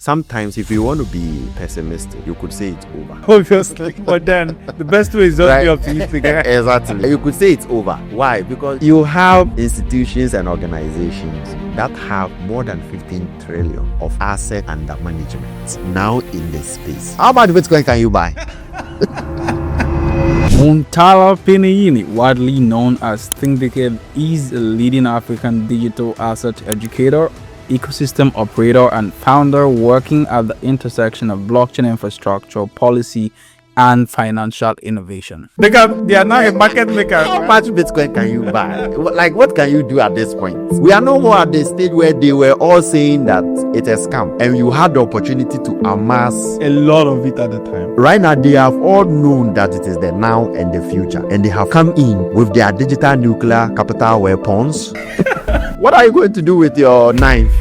sometimes if you want to be pessimistic, you could say it's over. Obviously, but then the best way is just be optimistic. Exactly. You could say it's over. Why? Because you have institutions and organizations that have more than 15 trillion of assets under management now in this space. How much Bitcoin can you buy? Muntala Piniyini, widely known as ThinkDecade, is a leading African digital asset educator, ecosystem operator, and founder working at the intersection of blockchain infrastructure, policy, and financial innovation. They are now a market maker. How much Bitcoin can you buy? Like, what can you do at this point? We are no more at the stage where they were all saying that it's a scam, and you had the opportunity to amass a lot of it at the time. Right now, they have all known that it is the now and the future, and they have come in with their digital nuclear capital weapons. What are you going to do with your knife?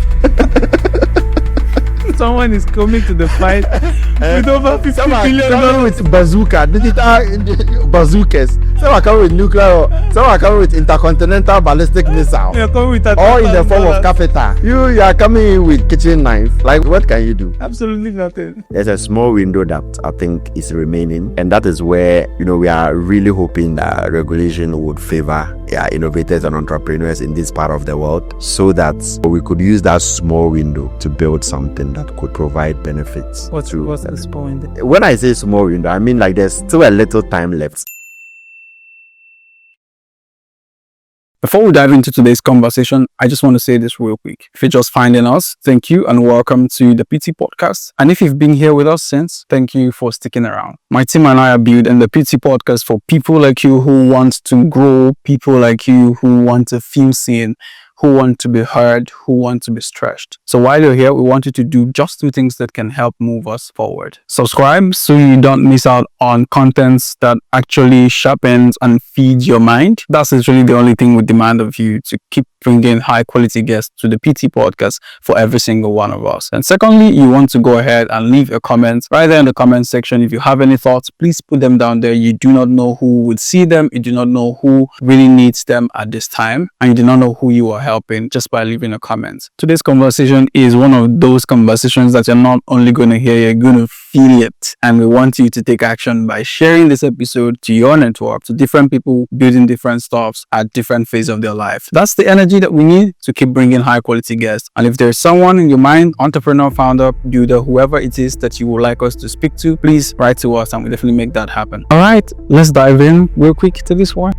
Someone is coming to the fight with over $50 billion. Someone with bazooka, digital bazookas. Someone coming with nuclear. Someone coming with intercontinental ballistic missile. You're coming with that. All in the form of capital. You are coming in with kitchen knife. Like, what can you do? Absolutely nothing. There's a small window that I think is remaining, and that is where we are really hoping that regulation would favor innovators and entrepreneurs in this part of the world, so that we could use that small window to build something that could provide benefits. What's the small window? When I say small window, I mean like there's still a little time left. Before we dive into today's conversation, I just want to say this real quick. If you're just finding us, thank you and welcome to the PT Podcast. And if you've been here with us since, thank you for sticking around. My team and I are building the PT Podcast for people like you who want to grow, people like you who want to feel seen, who want to be heard, who want to be stretched. So while you're here, we want you to do just 2 things that can help move us forward. Subscribe so you don't miss out on contents that actually sharpens and feeds your mind. That's literally the only thing we demand of you, to keep bringing high quality guests to the PT Podcast for every single one of us. And secondly, you want to go ahead and leave a comment right there in the comment section. If you have any thoughts, please put them down there. You do not know who would see them. You do not know who really needs them at this time. And you do not know who you are helping just by leaving a comment. Today's conversation is one of those conversations that you're not only going to hear, you're going to feel it. And we want you to take action by sharing this episode to your network, to different people building different stuffs at different phases of their life. That's the energy that we need to keep bringing high quality guests. And if there's someone in your mind, entrepreneur, founder, builder, whoever it is that you would like us to speak to, please write to us and we'll definitely make that happen. All right, let's dive in real quick to this one.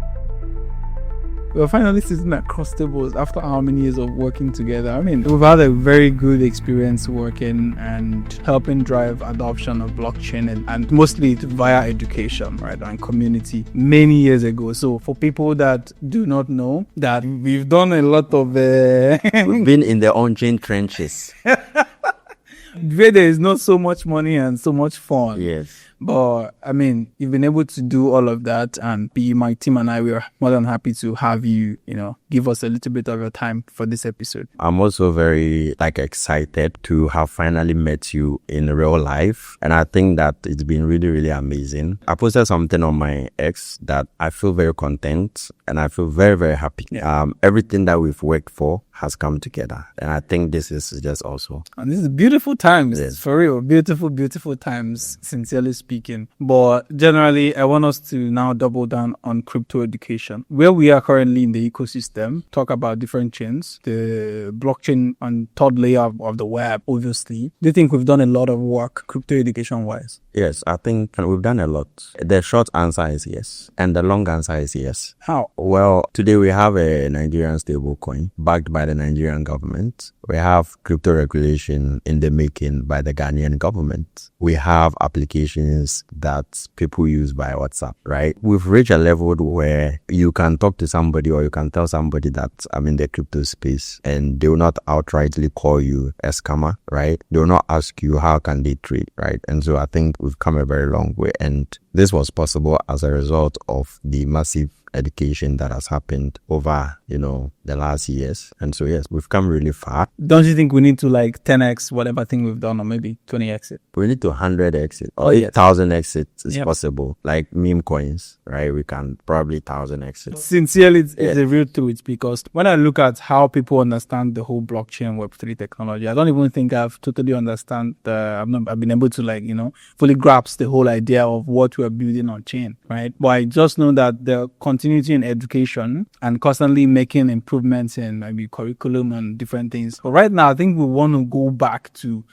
We're finally sitting across tables after how many years of working together. I mean, we've had a very good experience working and helping drive adoption of blockchain and mostly via education, right, and community many years ago. So for people that do not know, that we've done a lot of... We've been in the on-chain trenches. Where there is not so much money and so much fun. Yes. But I mean, you've been able to do all of that, and my team and I, we are more than happy to have you, give us a little bit of your time for this episode. I'm also very excited to have finally met you in real life. And I think that it's been really, really amazing. I posted something on my X that I feel very content and I feel very, very happy. Yeah. Everything that we've worked for has come together. And I think this is just also. And this is beautiful times. Yes. For real. Beautiful, beautiful times, sincerely speaking. But generally, I want us to now double down on crypto education. Where we are currently in the ecosystem, talk about different chains, the blockchain and third layer of the web, obviously. Do you think we've done a lot of work crypto education wise? Yes, I think we've done a lot. The short answer is yes. And the long answer is yes. How? Well, today we have a Nigerian stablecoin backed by the Nigerian government. We have crypto regulation in the making by the Ghanaian government. We have applications that people use by WhatsApp, right? We've reached a level where you can talk to somebody or you can tell somebody that I'm in the crypto space and they will not outrightly call you a scammer, right? They will not ask you how can they trade, right? And so I think we've come a very long way. And this was possible as a result of the massive education that has happened over, the last years. And so, yes, we've come really far. Don't you think we need to 10x whatever thing we've done, or maybe 20x it? We need to 100x it, or 8,000x it is possible. Like meme coins, right? We can probably 1,000x it. Sincerely, it's a real truth, because when I look at how people understand the whole blockchain Web3 technology, I don't even think I've totally understand I've been able to fully grasp the whole idea of what we're building on chain, right? But I just know that the continuity in education and constantly making improvements in maybe curriculum and different things. But right now, I think we want to go back to,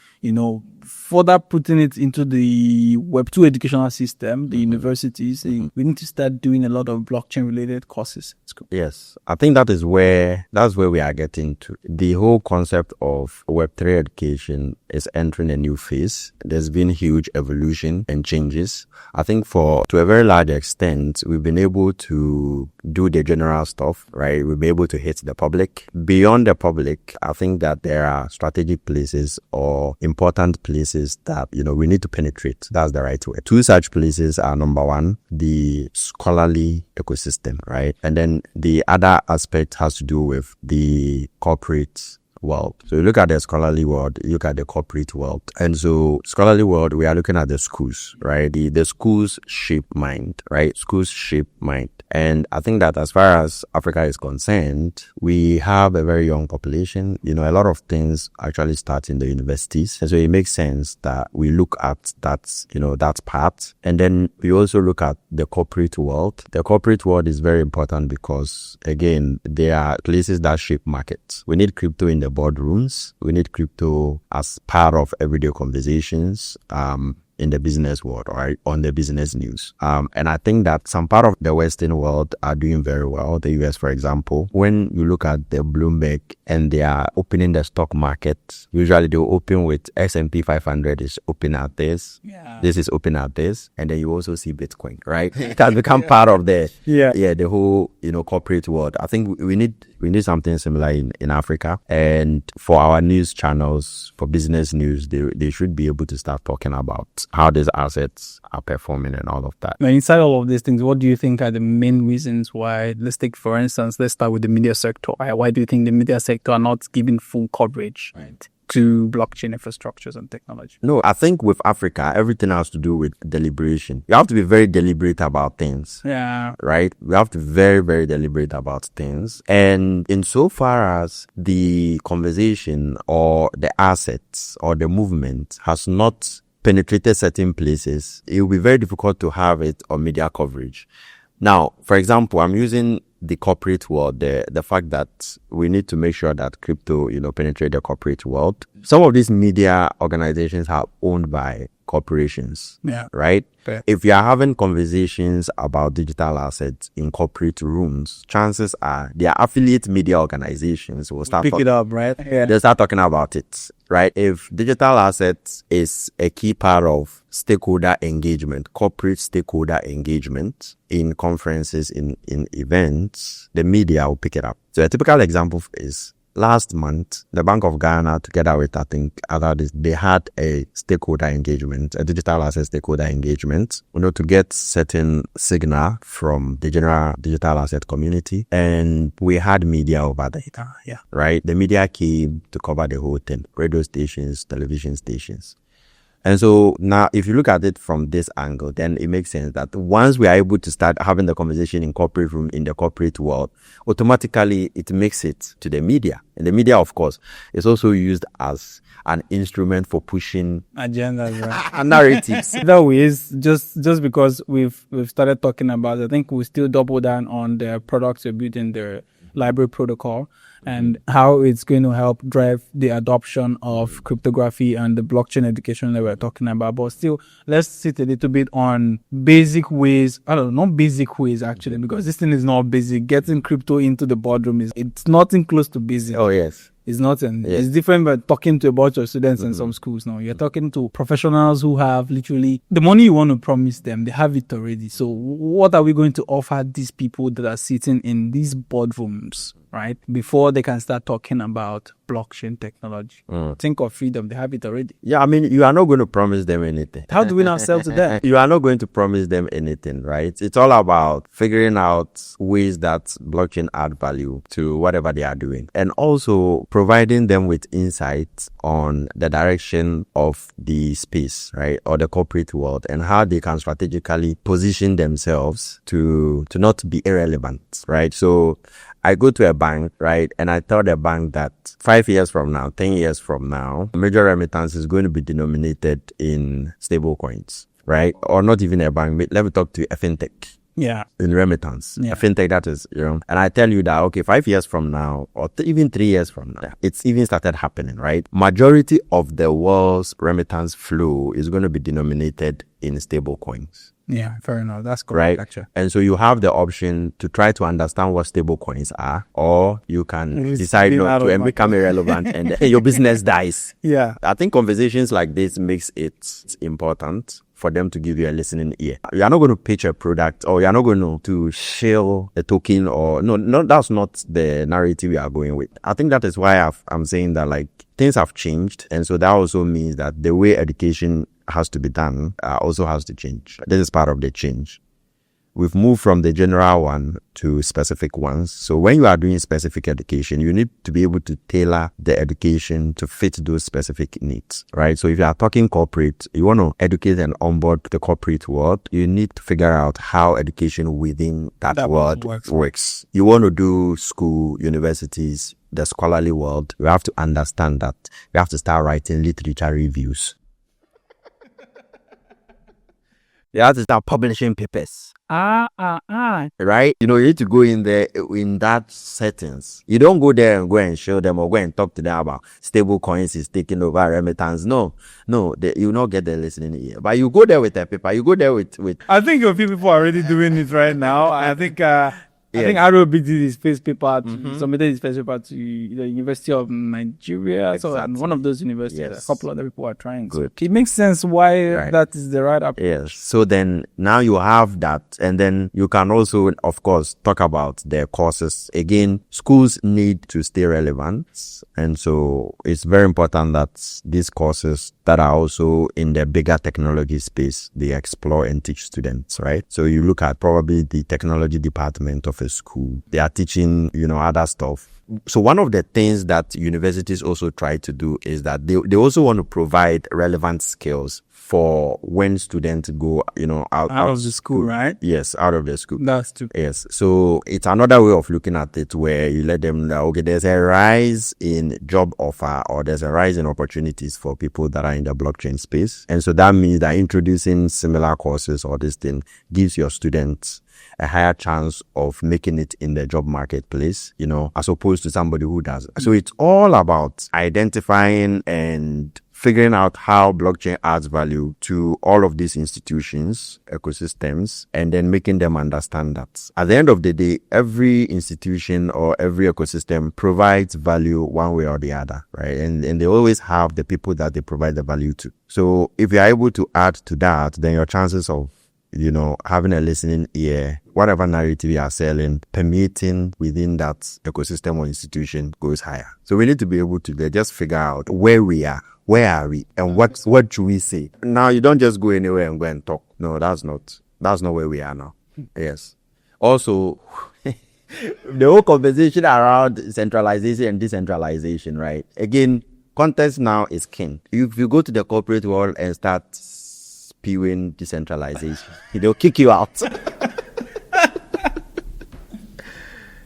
further putting it into the Web2 educational system, the universities. We need to start doing a lot of blockchain related courses. Yes, I think that's where we are getting to. The whole concept of Web3 education is entering a new phase. There's been huge evolution and changes. I think to a very large extent, we've been able to do the general stuff, right? We've been able to hit the public. Beyond the public, I think that there are strategic places or important places that, we need to penetrate. That's the right way. Two such places are, number one, the scholarly ecosystem, right? And then the other aspect has to do with the corporate world. So you look at the scholarly world, you look at the corporate world. And so scholarly world, we are looking at the schools, right? The schools shape mind, right? Schools shape mind. And I think that as far as Africa is concerned, we have a very young population. A lot of things actually start in the universities. And so it makes sense that we look at that, that part. And then we also look at the corporate world. The corporate world is very important because, again, there are places that shape markets. We need crypto in the boardrooms. We need crypto as part of everyday conversations, in the business world or on the business news. And I think that some part of the Western world are doing very well. The US, for example, when you look at the Bloomberg and they are opening the stock market, usually they will open with S&P 500 is open at this. Yeah. This is open at this. And then you also see Bitcoin, right? It has become part of the whole, corporate world. I think we need something similar in Africa. And for our news channels, for business news, they should be able to start talking about how these assets are performing and all of that. Now, inside all of these things, what do you think are the main reasons why, let's start with the media sector. Why do you think the media sector are not giving full coverage to blockchain infrastructures and technology? No, I think with Africa, everything has to do with deliberation. You have to be very deliberate about things. Yeah. Right? We have to be very, very deliberate about things. And insofar as the conversation or the assets or the movement has not penetrated certain places, it will be very difficult to have it on media coverage. Now, for example, I'm using the corporate world, the fact that we need to make sure that crypto, penetrate the corporate world. Some of these media organizations are owned by corporations, right? Fair. If you are having conversations about digital assets in corporate rooms, chances are their affiliate media organizations will start pick it up, right? Yeah. They'll start talking about it, right? If digital assets is a key part of stakeholder engagement, corporate stakeholder engagement in conferences, in events, the media will pick it up. So a typical example is last month, the Bank of Ghana, together with, I think, others, they had a stakeholder engagement, a digital asset stakeholder engagement, to get certain signal from the general digital asset community. And we had media over there, right? The media came to cover the whole thing, radio stations, television stations. And so now, if you look at it from this angle, then it makes sense that once we are able to start having the conversation in corporate room, in the corporate world, automatically it makes it to the media. And the media, of course, is also used as an instrument for pushing agendas, right? Narratives. That way is just because we've started talking about it, I think we still double down on the products we're building, the library protocol, and how it's going to help drive the adoption of cryptography and the blockchain education that we're talking about. But still, let's sit a little bit on basic ways. Not basic ways actually, because this thing is not basic. Getting crypto into the boardroom it's nothing close to basic. Oh, yes. It's not, it's different by talking to a bunch of students in some schools now. You're talking to professionals who have literally the money you want to promise them, they have it already. So what are we going to offer these people that are sitting in these boardrooms right? Before they can start talking about blockchain technology. Think of freedom, they have it already. Yeah, I mean, you are not going to promise them anything. How do we now sell to them? You are not going to promise them anything, right? It's all about figuring out ways that blockchain add value to whatever they are doing, and also providing them with insights on the direction of the space, right? Or the corporate world, and how they can strategically position themselves to not be irrelevant, right? So I go to a bank, right? And I tell the bank that 5 years from now, 10 years from now, major remittance is going to be denominated in stablecoins, right? Or not even a bank. Let me talk to a fintech. Yeah. In remittance. Yeah. A fintech, that is, and I tell you that, okay, 5 years from now, or even 3 years from now, it's even started happening, right? Majority of the world's remittance flow is going to be denominated in stablecoins. Yeah, fair enough. That's correct. Right. Actually. And so you have the option to try to understand what stable coins are, or you can decide not to and become irrelevant and your business dies. Yeah. I think conversations like this makes it important for them to give you a listening ear. You are not going to pitch a product, or you are not going to shill a token, or no, that's not the narrative we are going with. I think that is why I'm saying that, like, things have changed. And so that also means that the way education has to be done also has to change. This is part of the change. We've moved from the general one to specific ones. So when you are doing specific education, you need to be able to tailor the education to fit those specific needs, right? So if you are talking corporate, you want to educate and onboard the corporate world, you need to figure out how education within that world works. You want to do school, universities, the scholarly world, you have to understand that you have to start writing literature reviews. You have to start publishing papers. Right? You need to go in there in that settings. You don't go there and go and show them or go and talk to them about stable coins is taking over remittance. No, you will not get the listening ear. But you go there with a paper. You go there with. I think a few people are already doing it right now. I think I think ROB did his first paper, submitted his first paper to the University of Nigeria. Exactly. So one of those universities, Yes. a couple other people are trying. Good. So it makes sense why that is the right approach. Yes. So then now you have that, and then you can also, of course, talk about their courses. Again, schools need to stay relevant. And so it's very important that these courses that are also in the bigger technology space, they explore and teach students, right? So you look at probably the technology department of a school. They are teaching, other stuff. So one of the things that universities also try to do is that they also want to provide relevant skills for when students go, out of the school, right? Yes, out of the school. That's true. Yes. So it's another way of looking at it where you let them know, okay, there's a rise in job offer, or there's a rise in opportunities for people that are in the blockchain space. And so that means that introducing similar courses or this thing gives your students a higher chance of making it in the job marketplace, as opposed to somebody who doesn't. So it's all about identifying and figuring out how blockchain adds value to all of these institutions, ecosystems, and then making them understand that at the end of the day, every institution or every ecosystem provides value one way or the other, right? And they always have the people that they provide the value to. So if you're able to add to that, then your chances of having a listening ear, whatever narrative you are selling, permeating within that ecosystem or institution goes higher. So we need to be able to just figure out where we are. Where are we? And what should we say? Now, you don't just go anywhere and go and talk. No, that's not where we are now. Yes. Also, the whole conversation around centralization and decentralization, right? Again, context now is king. If you go to the corporate world and start spewing decentralization, they'll kick you out.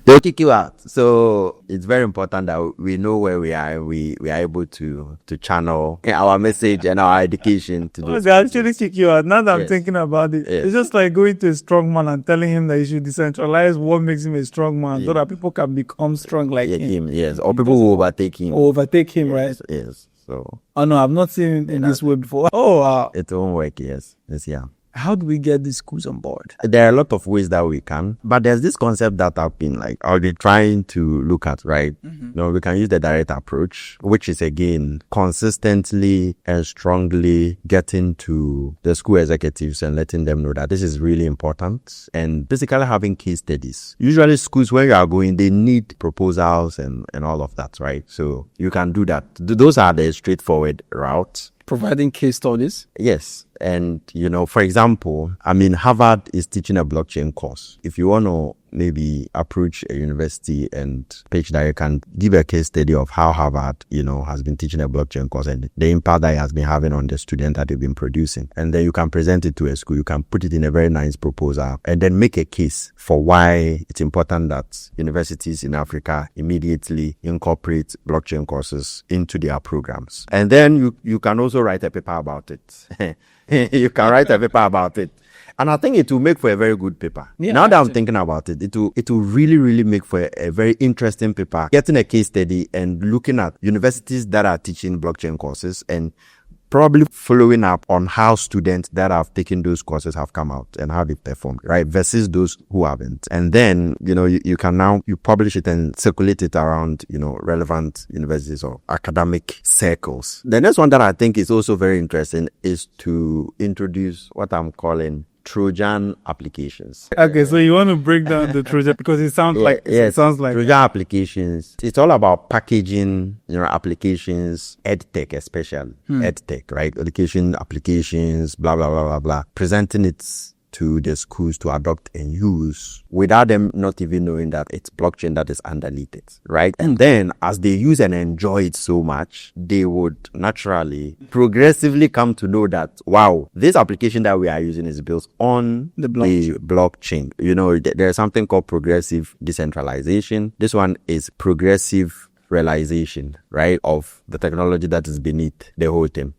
They'll kick you out. So it's very important that we know where we are and we are able to channel our message and our education to do. They actually kick you out. Now that I'm thinking about it, it's just like going to a strong man and telling him that he should decentralize what makes him a strong man so that people can become strong like him. Yes, or people will overtake him. Right? Yes. So. Oh no, I've not seen it in this way before. Oh, wow. It won't work. Yes. Yeah. How do we get these schools on board? There are a lot of ways that we can, but there's this concept that I'll be trying to look at, right? We can use the direct approach, which is again consistently and strongly getting to the school executives and letting them know that this is really important, and basically having case studies. Usually schools, where you are going, they need proposals and all of that, right? So you can do that. Those are the straightforward routes. Providing case studies? Yes. And, for example, Harvard is teaching a blockchain course. If you want to maybe approach a university and pitch that, you can give a case study of how Harvard, has been teaching a blockchain course and the impact that it has been having on the student that they've been producing. And then you can present it to a school. You can put it in a very nice proposal and then make a case for why it's important that universities in Africa immediately incorporate blockchain courses into their programs. And then you can also write a paper about it. You can write a paper about it. And I think it will make for a very good paper. Yeah, now that I'm thinking about it, it will really, really make for a very interesting paper. Getting a case study and looking at universities that are teaching blockchain courses and probably following up on how students that have taken those courses have come out and how they performed, right? Versus those who haven't. And then, you can now, you publish it and circulate it around, relevant universities or academic circles. The next one that I think is also very interesting is to introduce what I'm calling Trojan Applications. Okay, so you want to break down the Trojan, because it sounds like Trojan Applications. It's all about packaging, applications, edtech especially, edtech, right? Education applications, blah blah blah blah blah. Presenting it to the schools to adopt and use without them not even knowing that it's blockchain that is underneath it, right? And then as they use and enjoy it so much, they would naturally, progressively come to know that, wow, this application that we are using is built on the blockchain. There's something called progressive decentralization. This one is progressive realization, right, of the technology that is beneath the whole thing.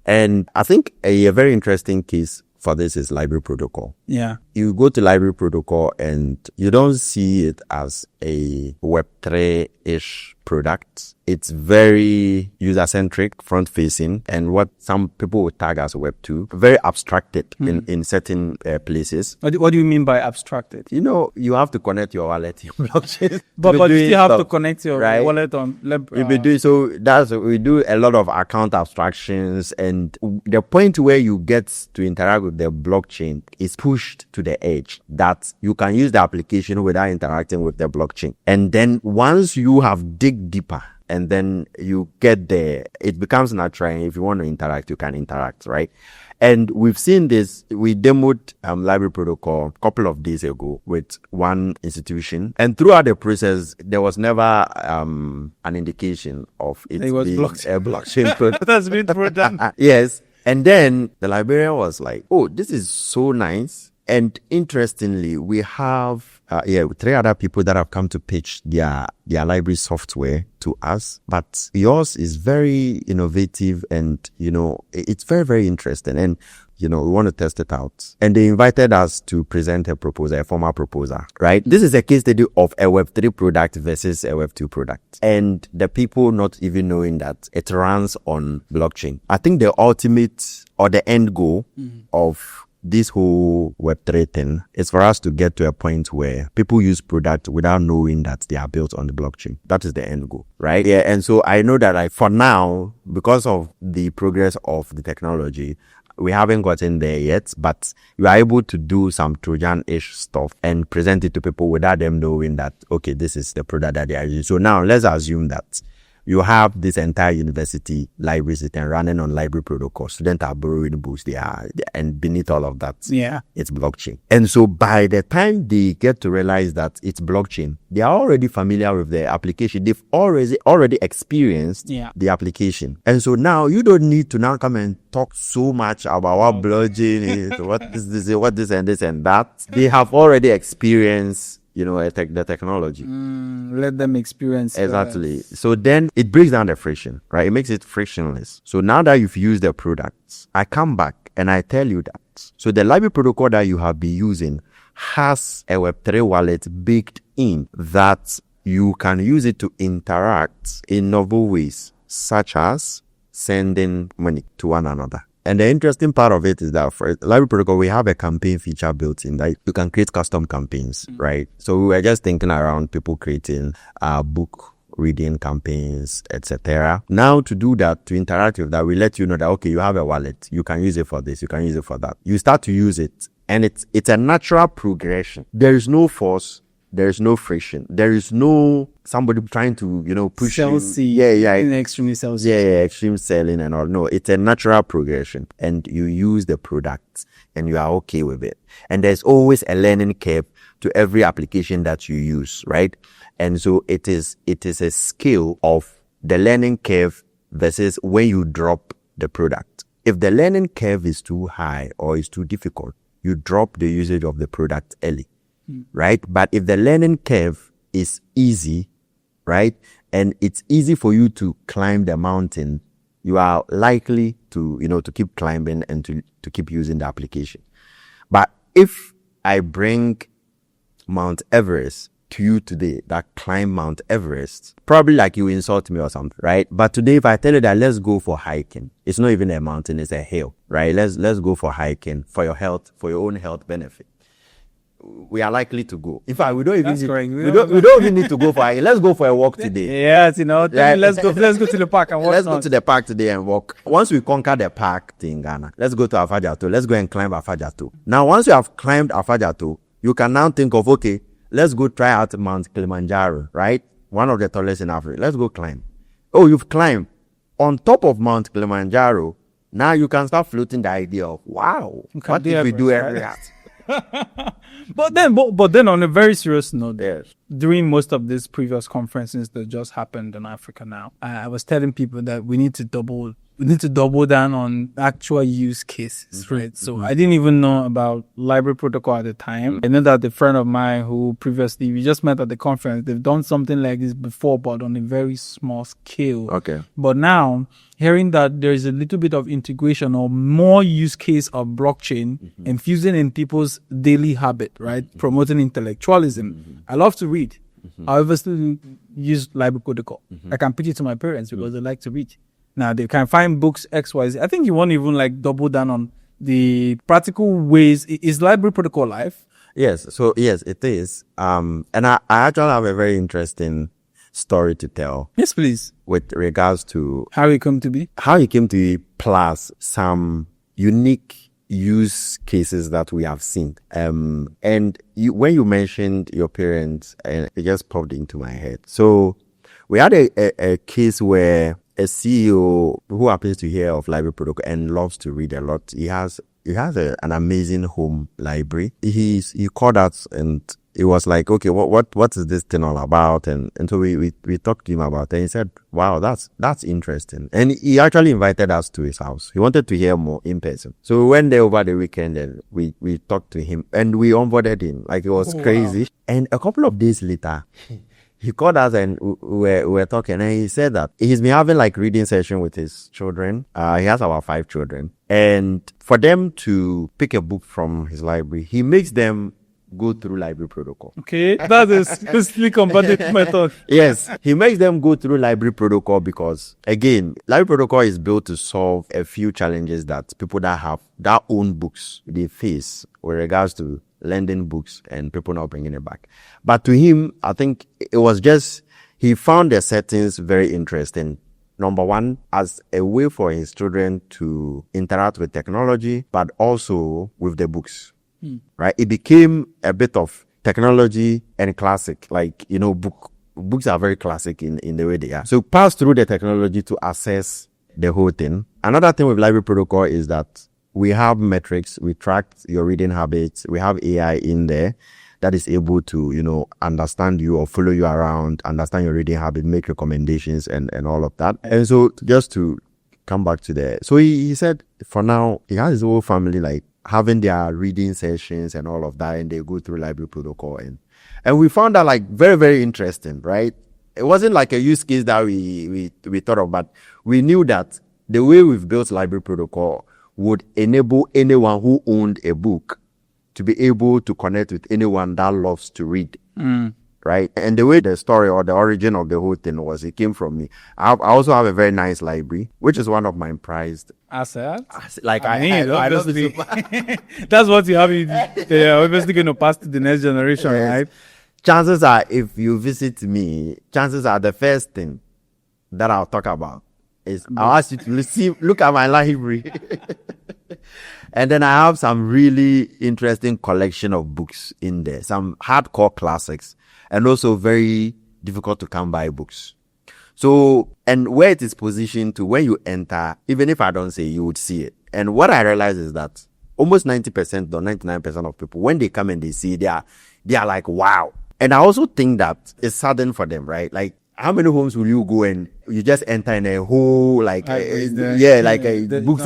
And I think a very interesting case for this is library protocol. Yeah. You go to library protocol and you don't see it as a Web3-ish product. It's very user-centric, front-facing, and what some people would tag as Web 2, very abstracted in certain places. What do you mean by abstracted? You have to connect your wallet in blockchain. But you still have to connect your wallet on... We do a lot of account abstractions, and the point where you get to interact with the blockchain is pushed to the edge, that you can use the application without interacting with the blockchain. And then once you have dig deeper, and then you get there, it becomes natural. And if you want to interact, you can interact, right? And we've seen this. We demoed library protocol a couple of days ago with one institution. And throughout the process, there was never an indication of it being a blockchain product. That's been done. Yes. And then the librarian was like, oh, this is so nice. And interestingly, we have 3 other people that have come to pitch their library software to us. But yours is very innovative and, it's very, very interesting. And, we want to test it out. And they invited us to present a formal proposal, right? This is a case study of a Web3 product versus a Web2 product. And the people not even knowing that it runs on blockchain. I think the ultimate or the end goal of this whole Web3 thing is for us to get to a point where people use product without knowing that they are built on the blockchain. That is the end goal, right? Yeah. And so I know that for now, because of the progress of the technology, we haven't gotten there yet, but we are able to do some Trojan-ish stuff and present it to people without them knowing that, okay, this is the product that they are using. So now let's assume that you have this entire university library system running on library protocol. Students are borrowing books and beneath all of that, it's blockchain. And so by the time they get to realize that it's blockchain, they are already familiar with the application. They've already experienced the application. And so now you don't need to now come and talk so much about what blockchain is, what this and this and that. They have already experienced the technology. Let them experience it. Exactly. So then it breaks down the friction, right? It makes it frictionless. So now that you've used the products, I come back and I tell you that. So the library protocol that you have been using has a Web3 wallet baked in that you can use it to interact in novel ways, such as sending money to one another. And the interesting part of it is that for library protocol, we have a campaign feature built in that you can create custom campaigns, right? So we were just thinking around people creating book reading campaigns, etc. Now to do that, to interact with that, we let you know that, okay, you have a wallet. You can use it for this. You can use it for that. You start to use it, and it's a natural progression. There is no force. There is no friction. There is no somebody trying to, push you. Extremely sales. Extreme selling and all. No, it's a natural progression, and you use the product and you are okay with it. And there's always a learning curve to every application that you use, right? And so it is a skill of the learning curve versus when you drop the product. If the learning curve is too high or is too difficult, you drop the usage of the product early, right? But if the learning curve is easy, right, and it's easy for you to climb the mountain, you are likely to, to keep climbing and to keep using the application. But if I bring Mount Everest to you today, that climb Mount Everest, probably like you insult me or something, right? But today, if I tell you that let's go for hiking, it's not even a mountain, it's a hill, right? Let's go for hiking for your health, for your own health benefit. We are likely to go. In fact, we don't even need to go for hiking. Let's go for a walk today. Yes, let's go to the park and walk. Let's go to the park today and walk. Once we conquer the park in Ghana, let's go to Afajato. Let's go and climb Afajato. Now, once you have climbed Afajato, you can now think of, okay, let's go try out Mount Kilimanjaro, right? One of the tallest in Africa. Let's go climb. Oh, you've climbed. On top of Mount Kilimanjaro, now you can start floating the idea of, wow, what if we do everything? But then on a very serious note, Yes. during most of these previous conferences that just happened in Africa now, I was telling people that we need to double down on actual use cases, right? So I didn't even know about library protocol at the time. I know that a friend of mine who previously, we just met at the conference, they've done something like this before, but on a very small scale. Okay. But now, hearing that there is a little bit of integration or more use case of blockchain infusing in people's daily habit, right? Promoting intellectualism. I love to read. However, still use library protocol. I can pitch it to my parents because they like to read. Now they can find books XYZ. I think you want to even double down on the practical ways. Is library protocol live? Yes. So yes, it is. And I actually have a very interesting story to tell. Yes, please. With regards to how it came to be. Plus some unique use cases that we have seen. And when you mentioned your parents, it just popped into my head. So we had a case where a CEO who happens to hear of library protocol and loves to read a lot. He has an amazing home library. He called us and it was like, okay, what is this thing all about? And so we talked to him about it. And he said, wow, that's interesting. And he actually invited us to his house. He wanted to hear more in person. So we went there over the weekend and we talked to him and we onboarded him. Like it was crazy. Wow. And a couple of days later, he called us and we were talking, and he said that he's been having reading session with his children. He has about 5 children, and for them to pick a book from his library, he makes them go through library protocol. Okay, that is strictly combative method. Yes, he makes them go through library protocol because, again, library protocol is built to solve a few challenges that people that own books, they face with regards to lending books and people not bringing it back. But to him, I think it was just, he found the settings very interesting. Number one, as a way for his children to interact with technology, but also with the books, right? It became a bit of technology and classic, books are very classic in the way they are. So pass through the technology to assess the whole thing. Another thing with library protocol is that we have metrics, we track your reading habits, we have AI in there that is able to, understand you or follow you around, understand your reading habit, make recommendations and all of that. And so just to come back to so he said for now, he has his whole family having their reading sessions and all of that, and they go through library protocol. And we found that very, very interesting, right? It wasn't like a use case that we thought of, but we knew that the way we've built library protocol would enable anyone who owned a book to be able to connect with anyone that loves to read. right? And the way the story or the origin of the whole thing was, it came from me. I also have a very nice library, which is one of my prized Asset. Like I love obviously. it so much. That's what you have. They're obviously going to pass to the next generation, Yes. right? Chances are, if you visit me, chances are the first thing that I'll talk about is I'll ask you to look at my library. And then I have some really interesting collection of books in there, some hardcore classics, and also very difficult to come by books. So, and where it is positioned to, when you enter, even if I don't say, you would see it. And what I realize is that almost 90% or 99% of people, when they come and they see, they are like, wow. And I also think that it's sudden for them, right? Like, how many homes will you go and you just enter in a whole, books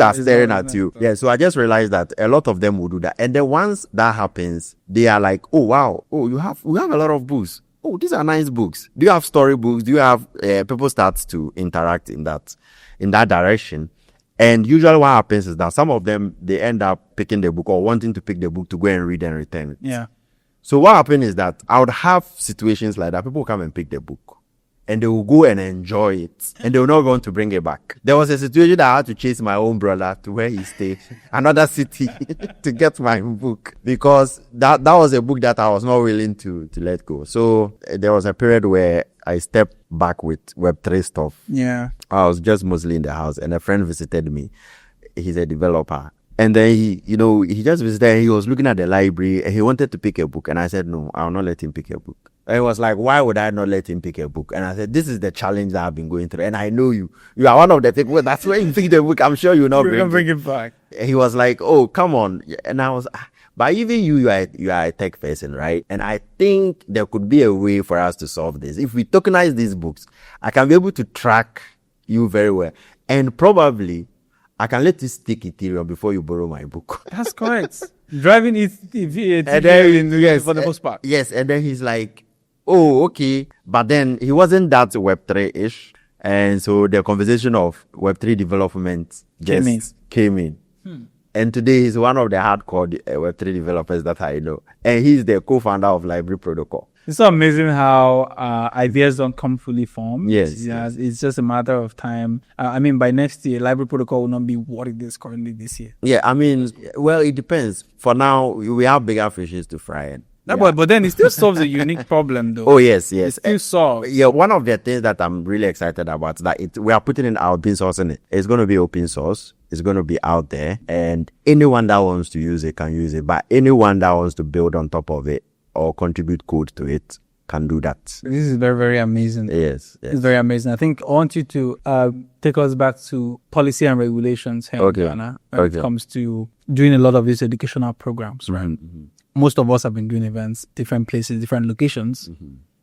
are staring at you. Yeah, so I just realized that a lot of them will do that. And then once that happens, they are like, oh, wow. Oh, we have a lot of books. Oh, these are nice books. Do you have story books? Do you have, people start to interact in that direction. And usually what happens is that some of them, they end up picking the book or wanting to pick the book to go and read and return it. Yeah. So what happened is that I would have situations like that. People come and pick the book and they will go and enjoy it and they will not want to bring it back. There was a situation that I had to chase my own brother to where he stayed, another city, to get my book, because that was a book that I was not willing to let go. So there was a period where I stepped back with Web3 stuff. Yeah. I was just mostly in the house and a friend visited me. He's a developer. And then he just visited and he was looking at the library and he wanted to pick a book. And I said, no, I'll not let him pick a book. And he was like, why would I not let him pick a book? And I said, this is the challenge that I've been going through. And I know you are one of the people. That's where you pick the book. I'm sure you'll not bring it back. And he was like, oh, come on. And I was, but even you are a tech person, right? And I think there could be a way for us to solve this. If we tokenize these books, I can be able to track you very well. And probably I can let you stick Ethereum before you borrow my book. That's correct. Driving yes, for the most part. Yes, and then he's like, oh, okay. But then he wasn't that Web3-ish. And so the conversation of Web3 development just came in. And today he's one of the hardcore Web3 developers that I know. And he's the co-founder of Library Protocol. It's so amazing how ideas don't come fully formed. Yes. It's just a matter of time. By next year, Library Protocol will not be what it is currently this year. Yeah, well, it depends. For now, we have bigger fishes to fry. But then it still solves a unique problem, though. Oh, yes. It still solves. Yeah, one of the things that I'm really excited about is that we are putting in our open source in it. It's going to be open source. It's going to be out there. And anyone that wants to use it can use it. But anyone that wants to build on top of it or contribute code to it can do that. This is very, very amazing. Yes. It's very amazing. I think I want you to take us back to policy and regulations here in Ghana when it comes to doing a lot of these educational programs, right? Mm-hmm. Most of us have been doing events, different places, different locations,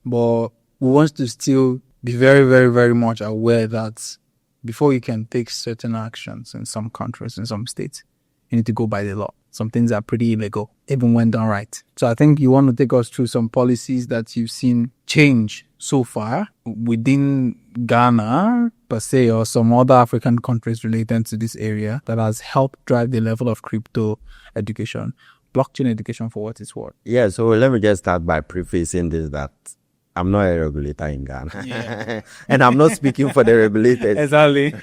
but we want to still be very, very, very much aware that before you can take certain actions in some countries, in some states, you need to go by the law. Some things are pretty illegal, even when done right. So I think you want to take us through some policies that you've seen change so far within Ghana, per se, or some other African countries related to this area that has helped drive the level of crypto education, blockchain education for what it's worth. Yeah, so let me just start by prefacing this that I'm not a regulator in Ghana. Yeah. And I'm not speaking for the regulators. Exactly.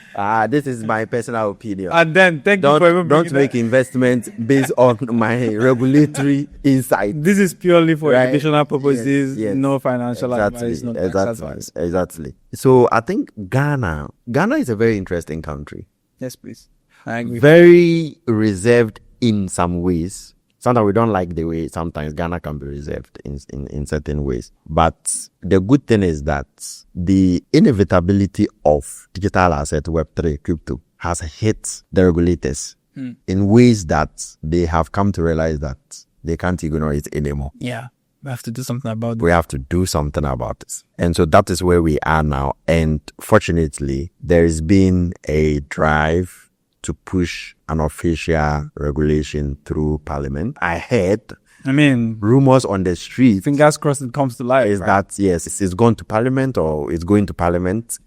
This is my personal opinion. And then don't make investments based on my regulatory insight. This is purely for educational purposes, yes. No financial advice, no tax advice. Exactly. So I think Ghana is a very interesting country. Yes, please. I agree. Very reserved in some ways. Sometimes we don't like the way sometimes Ghana can be reserved in certain ways. But the good thing is that the inevitability of digital asset, Web3, crypto, has hit the regulators in ways that they have come to realize that they can't ignore it anymore. Yeah. We have to do something about it. We have to do something about it. And so that is where we are now. And fortunately, there has been a drive to push an official regulation through Parliament. I heard rumors on the street. Fingers crossed it comes to life. Is that, yes, it's gone to Parliament or it's going to Parliament.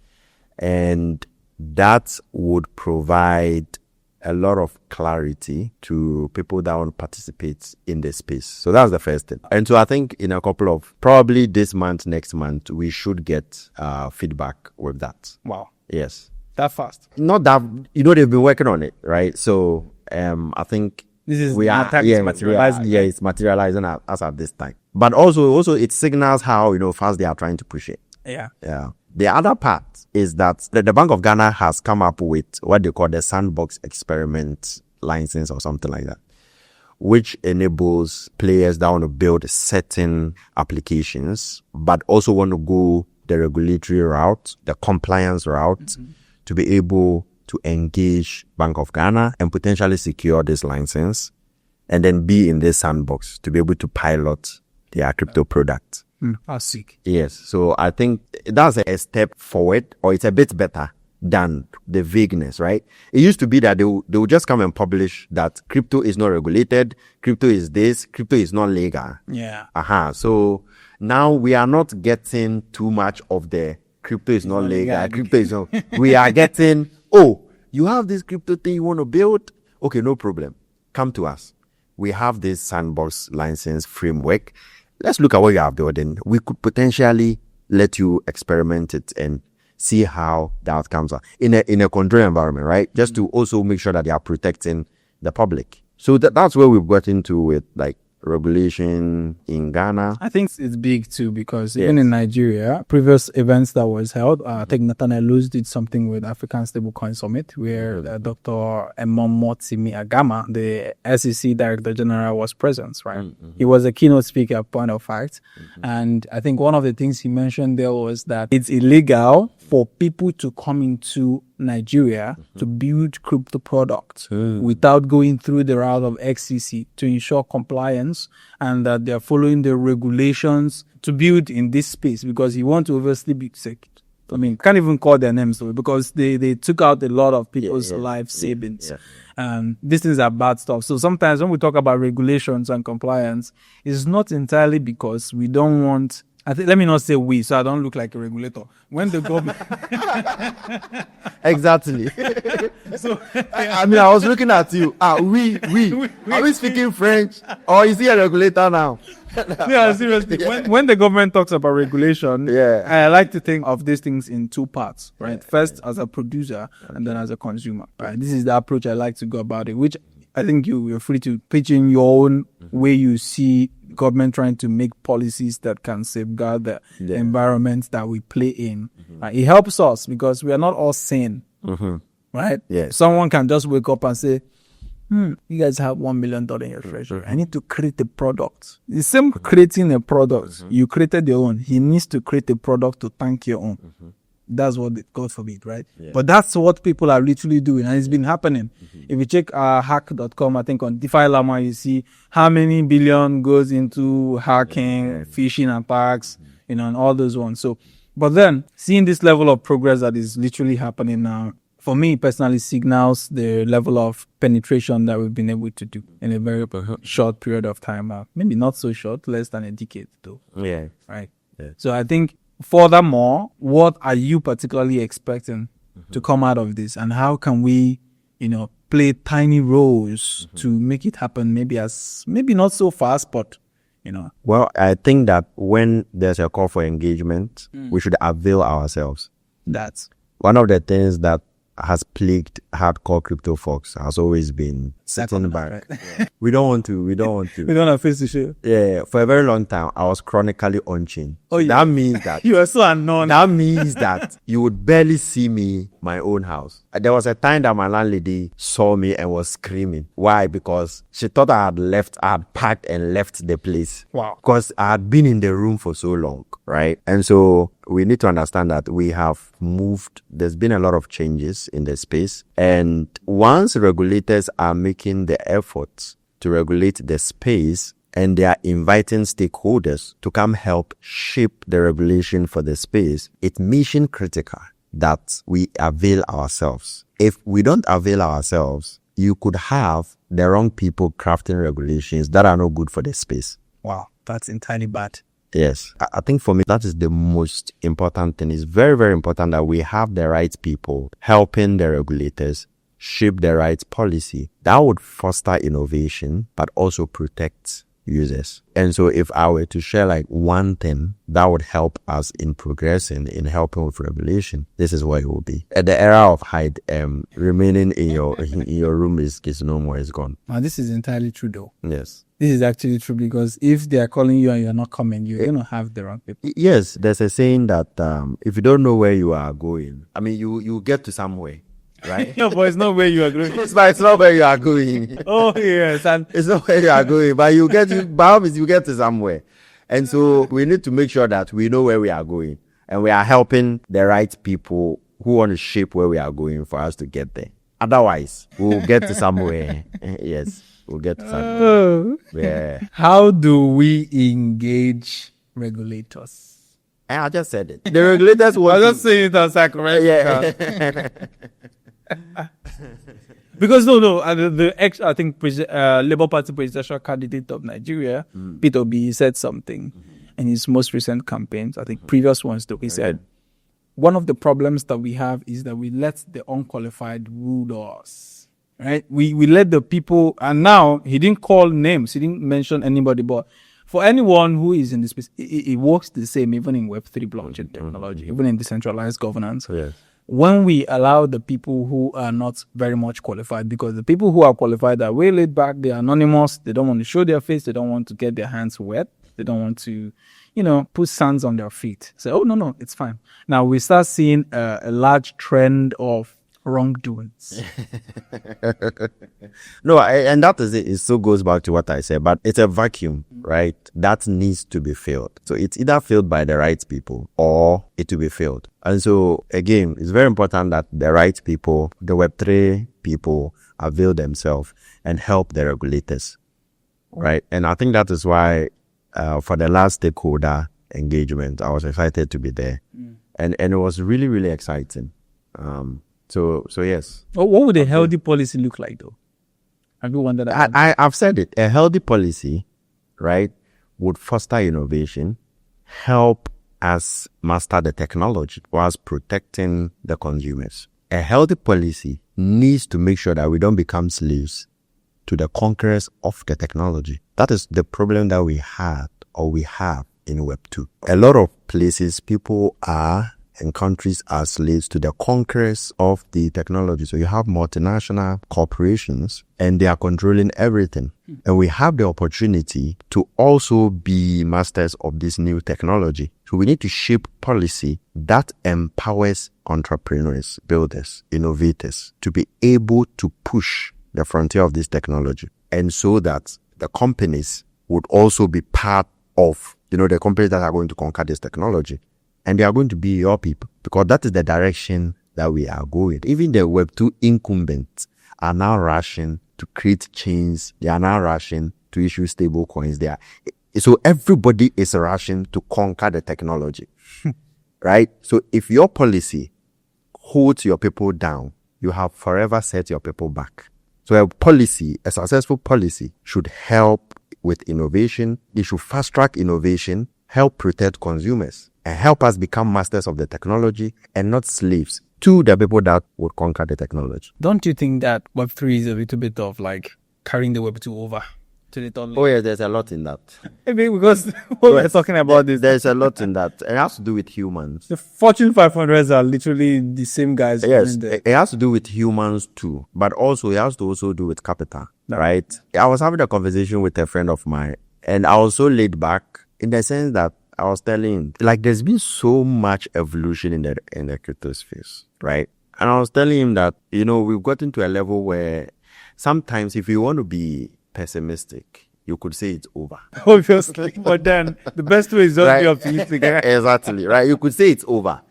And that would provide a lot of clarity to people that want to participate in the space. So that's the first thing. And so I think in a couple of, probably this month, next month, we should get feedback with that. Wow. Yes. That fast? Not that, they've been working on it, right? So I think this is materializing. Yeah, it's materializing as at this time. But also it signals how, fast they are trying to push it. Yeah. Yeah. The other part is that the Bank of Ghana has come up with what they call the sandbox experiment license or something like that, which enables players that want to build certain applications, but also want to go the regulatory route, the compliance route, to be able to engage Bank of Ghana and potentially secure this license and then be in this sandbox to be able to pilot their crypto product. I'll seek. Yes. So I think that's a step forward, or it's a bit better than the vagueness, right? It used to be that they will just come and publish that crypto is not regulated, crypto is this, crypto is not legal. Yeah. So now we are not getting too much of the crypto is not legal, crypto is not. We are getting, you have this crypto thing you want to build? Okay, no problem. Come to us. We have this sandbox license framework. Let's look at what you are building. We could potentially let you experiment it and see how the outcomes are in a controlled environment, right? Just to also make sure that they are protecting the public. So that's where we've got into with like regulation in Ghana. I think it's big too, because even in Nigeria, previous events that was held, I think Nathaniel Luz did something with African Stablecoin Summit, where Dr. Emomotimi Agama, the SEC Director General, was present, right? He was a keynote speaker, point of fact. And I think one of the things he mentioned there was that it's illegal for people to come into Nigeria to build crypto products without going through the route of XCC to ensure compliance, and that they're following the regulations to build in this space, because you want to obviously be sick. I mean, can't even call their names though, because they took out a lot of people's life savings. These things are bad stuff. So sometimes when we talk about regulations and compliance, it's not entirely because we don't want, let me not say we, so I don't look like a regulator. When the government... Exactly. So, I was looking at you. Are we speaking French? Or is he a regulator now? Yeah, seriously. When the government talks about regulation, I like to think of these things in two parts, right? First, as a producer, and then as a consumer, right? This is the approach I like to go about it, which I think you're free to pitch in your own way you see government trying to make policies that can safeguard the environment that we play in. It helps us because we are not all sane, right? Yes. Someone can just wake up and say, you guys have $1 million in your treasury. I need to create a product. The same creating a product. You created your own. He needs to create a product to thank your own. That's what God forbid, right? But that's what people are literally doing, and it's been happening. If you check hack.com, I think on DeFi Llama, you see how many billion goes into hacking, phishing attacks, and all those ones. So, but then seeing this level of progress that is literally happening now, for me personally, signals the level of penetration that we've been able to do in a very short period of time. Maybe not so short, less than a decade though. Yeah. Right. Yeah. So I think, furthermore, what are you particularly expecting to come out of this, and how can we, play tiny roles to make it happen? Maybe not so fast, but Well, I think that when there's a call for engagement, we should avail ourselves. That's one of the things that has plagued hardcore crypto folks has always been sitting back. Right? We don't want to. We don't have face to show. Yeah, for a very long time, I was chronically on chain. That means that you are so unknown. That means that you would barely see me my own house. There was a time that my landlady saw me and was screaming. Why? Because she thought I had packed and left the place. Wow. Because I had been in the room for so long, right? And so we need to understand that we have moved. There's been a lot of changes in the space. And once regulators are making the efforts to regulate the space, and they are inviting stakeholders to come help shape the regulation for the space, it's mission critical that we avail ourselves. If we don't avail ourselves, you could have the wrong people crafting regulations that are not good for the space. Wow, that's entirely bad. Yes. I think for me, that is the most important thing. It's very, very important that we have the right people helping the regulators shape the right policy, that would foster innovation, but also protect users. And so if I were to share like one thing that would help us in progressing, in helping with regulation, this is what it will be. At the era of hide, remaining in your room is no more, is gone. Now, this is entirely true though. Yes. This is actually true, because if they are calling you and you're not coming, you're going to have the wrong people. Yes, there's a saying that if you don't know where you are going, I mean, you get to somewhere. Right? No, but it's not where you are going. It's not where you are going. Oh, yes. And it's not where you are going, but you get to somewhere. And so we need to make sure that we know where we are going, and we are helping the right people who want to shape where we are going for us to get there. Otherwise, we'll get to somewhere. Yes, we'll get to somewhere. Yeah. How do we engage regulators? I just said it. The regulators I just say it as correct. Yeah. Because the ex, I think, Labour Party presidential candidate of Nigeria, Peter Obi, said something in his most recent campaigns. I think previous ones too. He said, one of the problems that we have is that we let the unqualified rule us. Right? We let the people, and now he didn't call names, he didn't mention anybody, but for anyone who is in this space, it works the same even in Web3 blockchain technology, even in decentralized governance. Yes. When we allow the people who are not very much qualified, because the people who are qualified are way laid back, they're anonymous, they don't want to show their face, they don't want to get their hands wet, they don't want to, put sands on their feet. Say, oh, no, it's fine. Now we start seeing a large trend of wrongdoings. No, and that is it. It still goes back to what I said, but it's a vacuum, right? That needs to be filled. So it's either filled by the right people or it will be filled. And so again, it's very important that the right people, the Web3 people, avail themselves and help the regulators, right? And I think that is why for the last stakeholder engagement, I was excited to be there. And it was really, really exciting. So yes. What would a healthy policy look like, though? Have you wondered that? I've said it. A healthy policy, right, would foster innovation, help us master the technology whilst protecting the consumers. A healthy policy needs to make sure that we don't become slaves to the conquerors of the technology. That is the problem that we have in Web 2. A lot of places, people are and countries are slaves to the conquerors of the technology. So you have multinational corporations and they are controlling everything. And we have the opportunity to also be masters of this new technology. So we need to shape policy that empowers entrepreneurs, builders, innovators to be able to push the frontier of this technology. And so that the companies would also be part of, the companies that are going to conquer this technology. And they are going to be your people, because that is the direction that we are going. Even the Web2 incumbents are now rushing to create chains. They are now rushing to issue stablecoins. So everybody is rushing to conquer the technology, right? So if your policy holds your people down, you have forever set your people back. So a successful policy should help with innovation. It should fast track innovation, help protect consumers, and help us become masters of the technology and not slaves to the people that would conquer the technology. Don't you think that Web3 is a little bit of like carrying the Web2 over to the third? Oh yeah, there's a lot in that. Maybe because what we're talking about this. There's a lot in that. It has to do with humans. The Fortune 500s are literally the same guys. Yes, it has to do with humans too, but also it has to also do with capital, right? I was having a conversation with a friend of mine, and I was so laid back in the sense that I was telling him, like, there's been so much evolution in the crypto space, right? And I was telling him that, we've gotten to a level where sometimes if you want to be pessimistic, you could say it's over. Obviously, but then the best way is not be optimistic. Exactly, right? You could say it's over.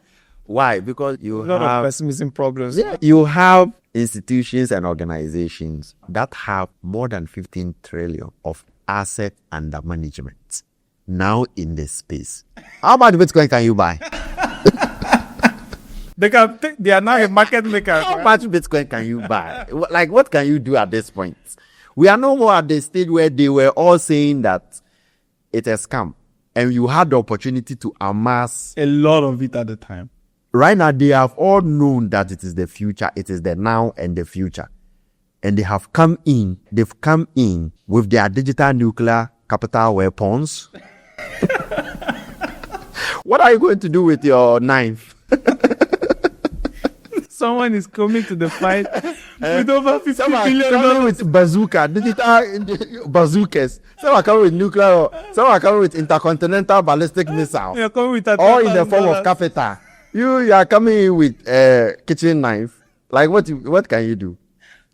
Why? Because you have a lot of pessimism problems. Yeah, you have institutions and organizations that have more than 15 trillion of asset under management now in this space. How much Bitcoin can you buy? They are now a market maker. How much Bitcoin can you buy? Like, what can you do at this point? We are no more at the stage where they were all saying that it's a scam, and you had the opportunity to amass a lot of it at the time. right now they have all known that it is the future, it is the now and the future. And they've come in with their digital nuclear capital weapons. What are you going to do with your knife? Someone is coming to the fight with over $50 billion. Coming with bazooka, digital bazookas. Some are coming with nuclear, some are coming with intercontinental ballistic missile. You're coming with that. Or in the form of capital. You are coming in with a kitchen knife. Like what can you do?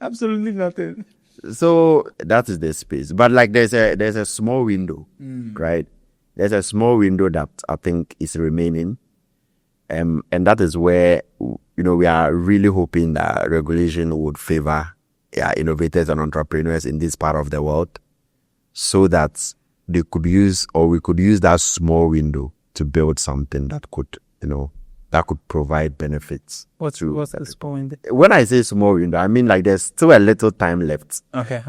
Absolutely nothing. So that is the space. But like there's a small window, right? There's a small window that I think is remaining. And that is where, we are really hoping that regulation would favor innovators and entrepreneurs in this part of the world, so that we could use that small window to build something that could, that could provide benefits. What's the small window? When I say small window, I mean like there's still a little time left. Okay.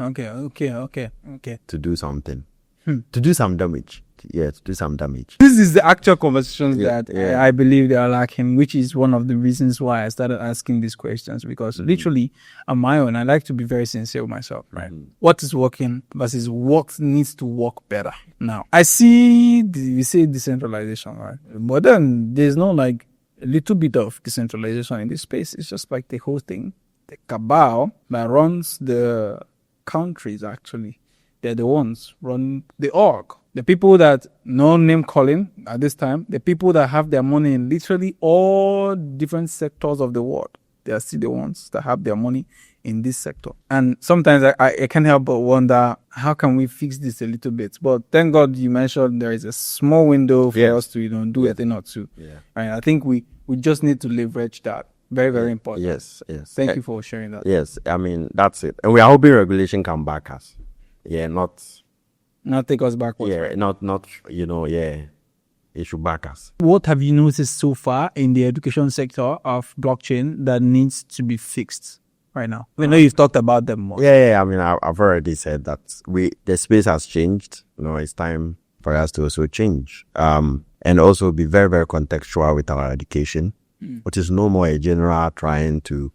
To do something. To do some damage. Yeah, to do some damage. This is the actual conversations that Yeah. I believe they are lacking, which is one of the reasons why I started asking these questions. Because literally, on my own, I like to be very sincere with myself, right? What is working versus what needs to work better. Now, I see, we say decentralization, right? But then there's no like a little bit of decentralization in this space. It's just like the whole thing. The cabal that runs the countries, actually, they're the ones run the org. The people that no name calling at this time, the people that have their money in literally all different sectors of the world, they are still the ones that have their money in this sector. And sometimes I can't help but wonder, how can we fix this a little bit? But thank God you mentioned there is a small window for us to do a thing or two. Yeah. Right? I think we just need to leverage that. Very, very important. Yes. Thank you for sharing that. Yes, I mean, that's it. And we are hoping regulation can back us. Yeah, not take us backwards. Yeah, right? not it should back us. What have you noticed so far in the education sector of blockchain that needs to be fixed right now? I know you've talked about them more. Yeah. I mean, I've already said that the space has changed. It's time for us to also change. And also be very, very contextual with our education, which is no more a general trying to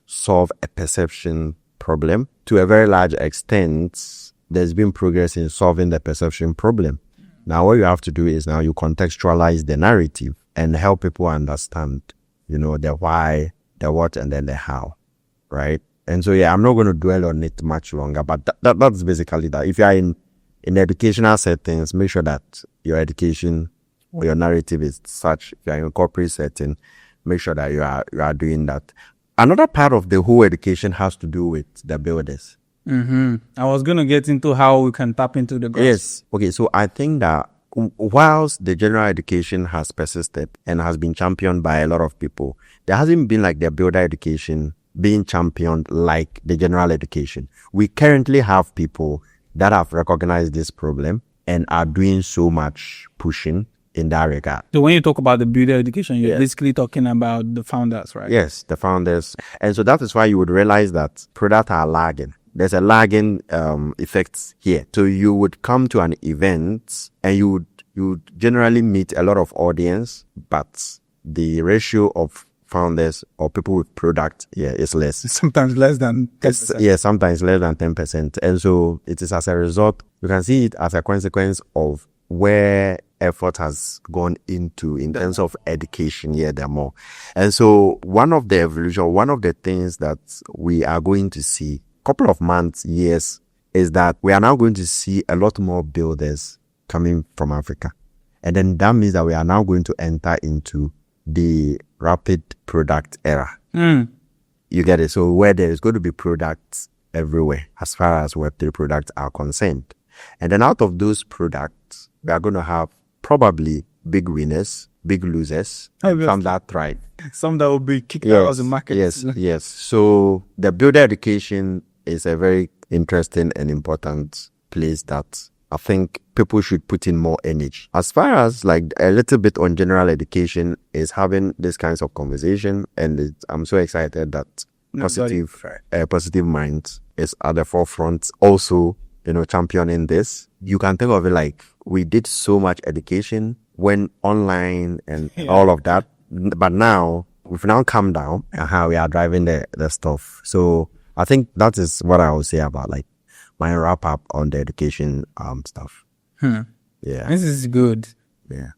solve a perception problem. To a very large extent, there's been progress in solving the perception problem. Now, what you have to do is now you contextualize the narrative and help people understand, the why, the what, and then the how, right? And so, I'm not going to dwell on it much longer, but that's basically that. If you are in educational settings, make sure that your education or your narrative is such. If you are in a corporate setting, make sure that you are doing that. Another part of the whole education has to do with the builders. I was going to get into how we can tap into the grass. Yes. Okay. So I think that whilst the general education has persisted and has been championed by a lot of people, there hasn't been like the builder education being championed like the general education. We currently have people that have recognized this problem and are doing so much pushing in that regard. So when you talk about the builder education, you're basically talking about the founders, right? Yes, the founders. And so that is why you would realize that products are lagging. There's a lagging effect here. So you would come to an event and you would generally meet a lot of audience, but the ratio of founders or people with product is less. Sometimes less than 10%. Sometimes less than 10%. And so it is as a result, you can see it as a consequence of where effort has gone into in terms of education. There more. And so one of the things that we are going to see couple of months, years, is that we are now going to see a lot more builders coming from Africa. And then that means that we are now going to enter into the rapid product era. You get it? So where there is going to be products everywhere as far as Web3 products are concerned. And then out of those products, we are going to have probably big winners, big losers, some that thrive. Some that will be kicked out of the market. Yes. So the builder education is a very interesting and important place that I think people should put in more energy. As far as like a little bit on general education is having this kinds of conversation, and I'm so excited that positive minds is at the forefront also, championing this. You can think of it like we did so much education when online and all of that. but now we've now calmed down and how we are driving the stuff. So I think that is what I would say about like my wrap up on the education stuff. Yeah. This is good. Yeah.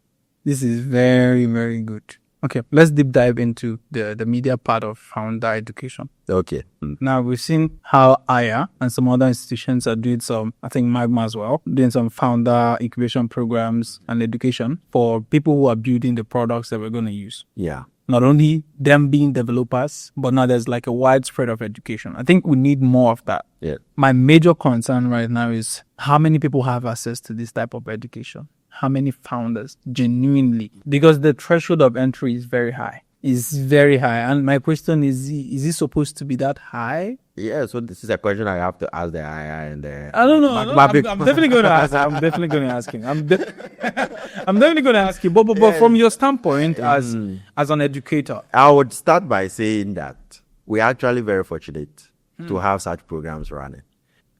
This is very, very good. Okay, let's deep dive into the media part of founder education. Okay. Now, we've seen how Aya and some other institutions are doing some, I think Magma as well, doing some founder incubation programs and education for people who are building the products that we're going to use. Yeah. Not only them being developers, but now there's like a widespread of education. I think we need more of that. Yeah. My major concern right now is how many people have access to this type of education? How many founders genuinely? Because the threshold of entry is very high. It's very high. And my question is it supposed to be that high? Yeah, so this is a question I have to ask the II and the... I don't know. I'm definitely going to ask. I'm definitely going to ask him. I'm definitely going to ask you. But from your standpoint as an educator, I would start by saying that we're actually very fortunate to have such programs running.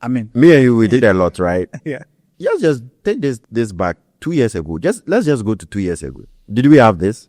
I mean, Me and you, we did a lot, right? yeah. Just take this back 2 years ago. Let's just go to 2 years ago. Did we have this?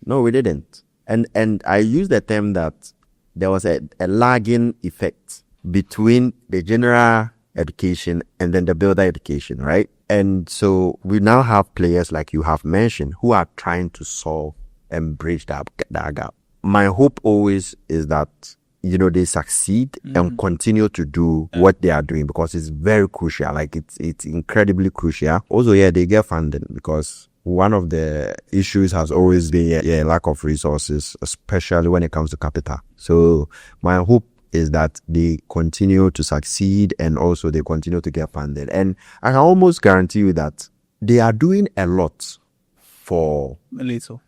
No, we didn't. And I use the term that there was a lagging effect between the general education and then the builder education, right? And so we now have players like you have mentioned who are trying to solve and bridge that gap. My hope always is that, you know, they succeed and continue to do what they are doing because it's very crucial. Like it's incredibly crucial. Also, yeah, they get funding because one of the issues has always been lack of resources, especially when it comes to capital. So my hope is that they continue to succeed and also they continue to get funded. And I can almost guarantee you that they are doing a lot for A little.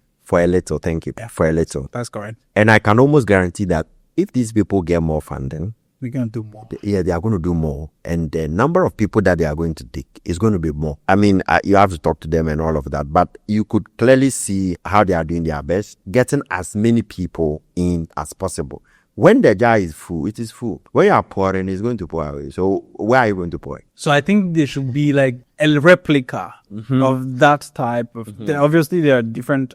Thank you. Yeah. For a little. That's correct. And I can almost guarantee that if these people get more funding, we're going to do more. They are going to do more. And the number of people that they are going to take is going to be more. I mean, you have to talk to them and all of that. But you could clearly see how they are doing their best, getting as many people in as possible. When the jar is full, it is full. When you are pouring, it's going to pour away. So where are you going to pour it? So I think there should be like a replica of that type of... Obviously, there are different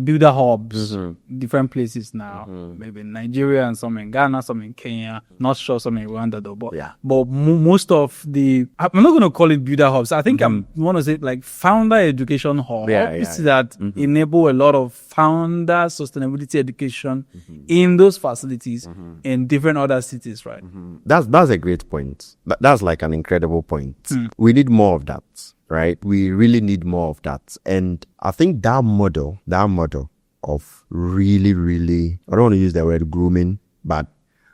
builder hubs, different places now. Maybe in Nigeria and some in Ghana, some in Kenya. Not sure some in Rwanda though. But, but most of the... I'm not going to call it builder hubs. I think I want to say like founder education hubs that enable a lot of founder sustainability education in those facilities in different other cities, right? That's a great point. That's like an incredible point. We need more of that, right? We really need more of that. And I think that model of really, I don't want to use the word grooming, but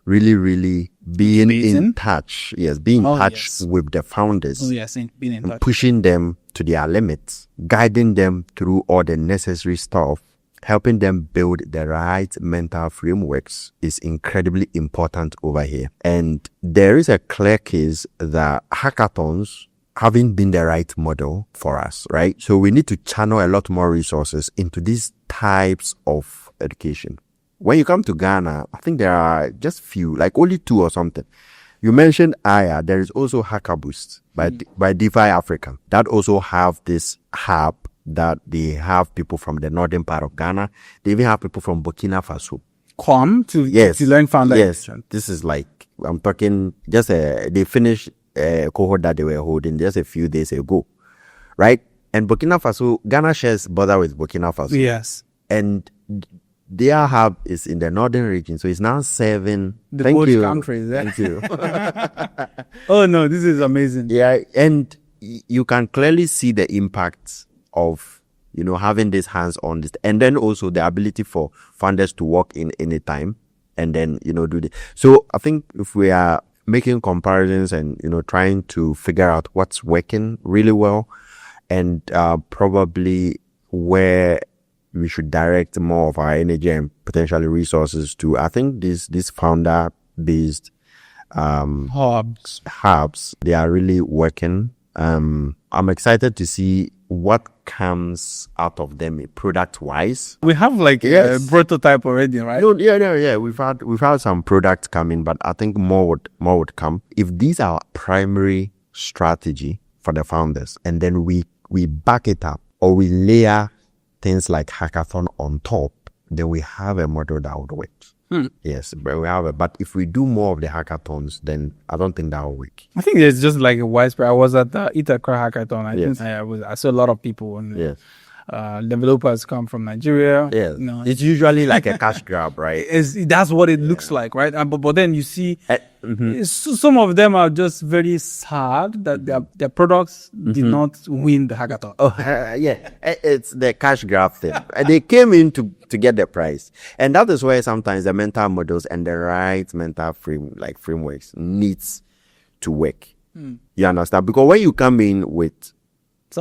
really being in touch. Yes, being in touch with the founders. Oh, yes, being in touch. Pushing them to their limits, guiding them through all the necessary stuff, helping them build the right mental frameworks is incredibly important over here. And there is a clear case that hackathons haven't been the right model for us, right? So we need to channel a lot more resources into these types of education. When you come to Ghana, I think there are just few, like only 2 or something. You mentioned Aya. There is also HackerBoost by DeFi Africa that also have this hub that they have people from the northern part of Ghana. They even have people from Burkina Faso come to learn founder. Yes, this is like, I'm talking just they finished a cohort that they were holding just a few days ago, right? And Burkina Faso, Ghana shares border with Burkina Faso. Yes. And their hub is in the northern region, so it's now serving the both countries. Thank you. Oh no, this is amazing. Yeah, and you can clearly see the impact of, you know, having this hands on this, and then also the ability for funders to work in any time and then, you know, do this. So I think if we are making comparisons and, you know, trying to figure out what's working really well and probably where we should direct more of our energy and potentially resources to, I think these founder based hubs, they are really working. I'm excited to see what comes out of them product wise. We have like a prototype already, right? Yeah. We've had some products coming, but I think more would come. If these are primary strategy for the founders, and then we back it up or we layer things like hackathon on top, then we have a model that would work. Yes, but we have it. But if we do more of the hackathons, then I don't think that will work. I think it's just like a widespread. I was at the Ithaca Hackathon. Yes. I saw a lot of people. And, Yes. developers come from Nigeria. Yes. You know, It's usually like a cash grab, right? that's what it looks like, right? But then you see Mm-hmm. some of them are just very sad that their products did not win the hackathon. Oh, yeah. It's the cash grab thing. They came in to get the prize. And that is where sometimes the mental models and the right mental frameworks needs to work. You understand? Because when you come in with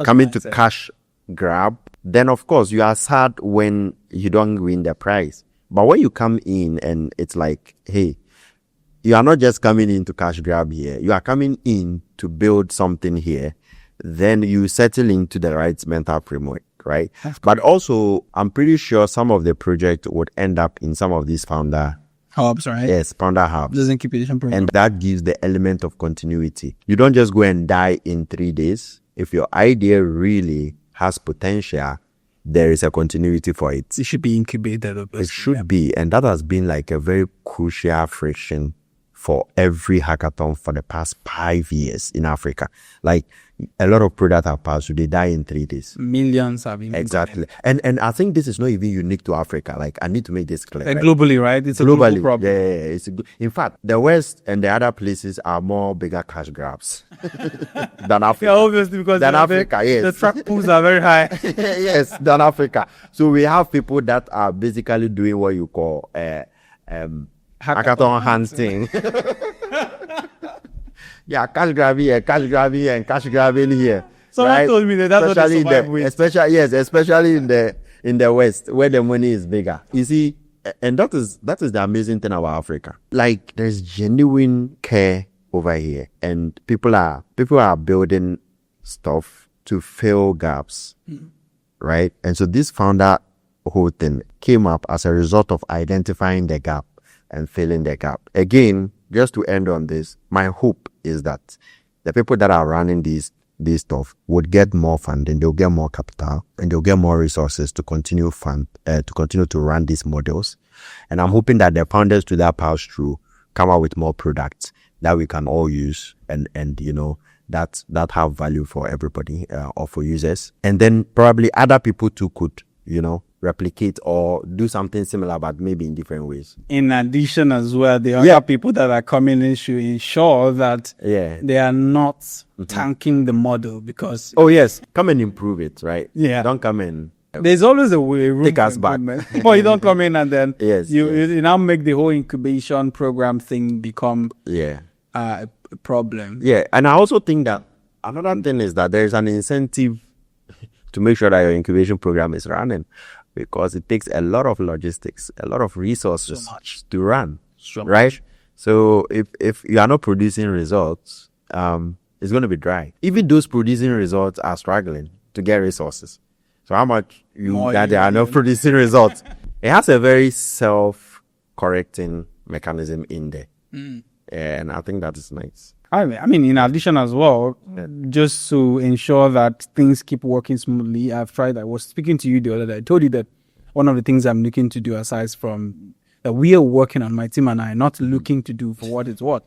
coming to cash grab, then of course you are sad when you don't win the prize. But when you come in and it's like, hey, you are not just coming in to cash grab here. You are coming in to build something here. Then you settle into the right mental framework, right? But also, I'm pretty sure some of the project would end up in some of these founder hubs, right? Yes, founder hubs. There's incubation program. And that gives the element of continuity. You don't just go and die in 3 days. If your idea really has potential, there is a continuity for it. It should be incubated. It should be. And that has been like a very crucial friction for every hackathon for the past 5 years in Africa. Like a lot of products have passed, so they die in 3 days. Millions have been. Exactly. And I think this is not even unique to Africa. Like I need to make this clear. Right? Globally, right? It's a global problem. Yeah. It's in fact, the West and the other places are more bigger cash grabs than Africa. Yeah, obviously, because Africa, yes. The track pools are very high. Yes, than Africa. So we have people that are basically doing what you call hackathon hunting. Yeah, cash grabbing here, and cash grabbing here. Someone told me that's what they survive with. Especially in the West where the money is bigger. You see, and that is the amazing thing about Africa. Like there's genuine care over here, and people are building stuff to fill gaps, right? And so this founder whole thing came up as a result of identifying the gap and filling the gap. Again, just to end on this, my hope is that the people that are running these stuff would get more funding, they'll get more capital, and they'll get more resources to continue to run these models. And I'm hoping that the founders to that pass through come out with more products that we can all use and you know that have value for everybody or for users. And then probably other people too could, you know, replicate or do something similar, but maybe in different ways. In addition, as well, the other people that are coming in should ensure that they are not tanking the model because... Oh, yes. Come and improve it, right? Yeah. Don't come in. There's always a way. Take us back. But you don't come in and then you now make the whole incubation program thing become a problem. Yeah. And I also think that another thing is that there's an incentive to make sure that your incubation program is running, because it takes a lot of logistics, a lot of resources to run, right? So if you are not producing results, it's going to be dry. Even those producing results are struggling to get resources. So how much they are not producing results? It has a very self-correcting mechanism in there. And I think that is nice. I mean, in addition as well, just to ensure that things keep working smoothly, I was speaking to you the other day. I told you that one of the things I'm looking to do, aside from that we are working on, my team and I, not looking to do for what it's what.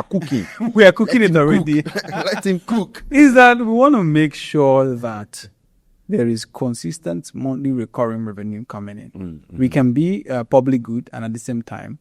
Cooking. We are cooking it already. Let him cook. Is that we want to make sure that there is consistent monthly recurring revenue coming in. We can be a public good and at the same time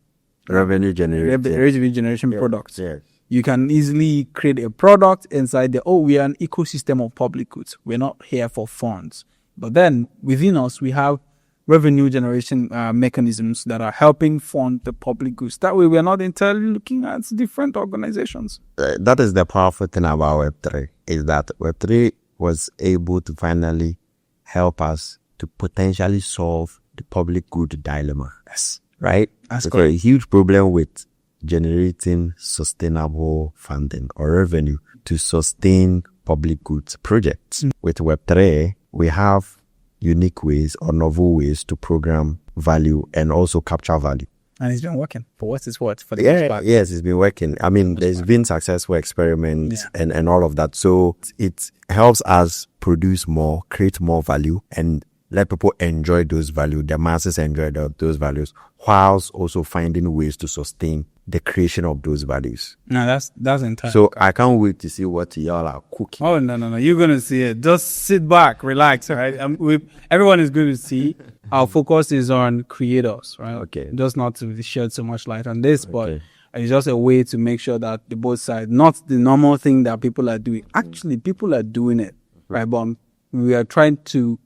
revenue generation products. Yes. You can easily create a product inside we are an ecosystem of public goods. We're not here for funds. But then within us, we have revenue generation mechanisms that are helping fund the public goods. That way, we're not entirely looking at different organizations. That is the powerful thing about Web3, is that Web3 was able to finally help us to potentially solve the public good dilemma. Yes. Right? That's a huge problem with generating sustainable funding or revenue to sustain public goods projects. With Web3, we have unique ways or novel ways to program value and also capture value. And it's been working for what it's worth. For the yes, it's been working. I mean, there's been successful experiments and all of that. So it helps us produce more, create more value, and let people enjoy those values, the masses enjoy those values, whilst also finding ways to sustain the creation of those values. No, that's entirely. So I can't wait to see what y'all are cooking. Oh, no. You're going to see it. Just sit back, relax, right? Everyone is going to see. Our focus is on creators, right? Okay. Just not to shed so much light on this, but it's just a way to make sure that the both sides, not the normal thing that people are doing. Actually, people are doing it, right? But we're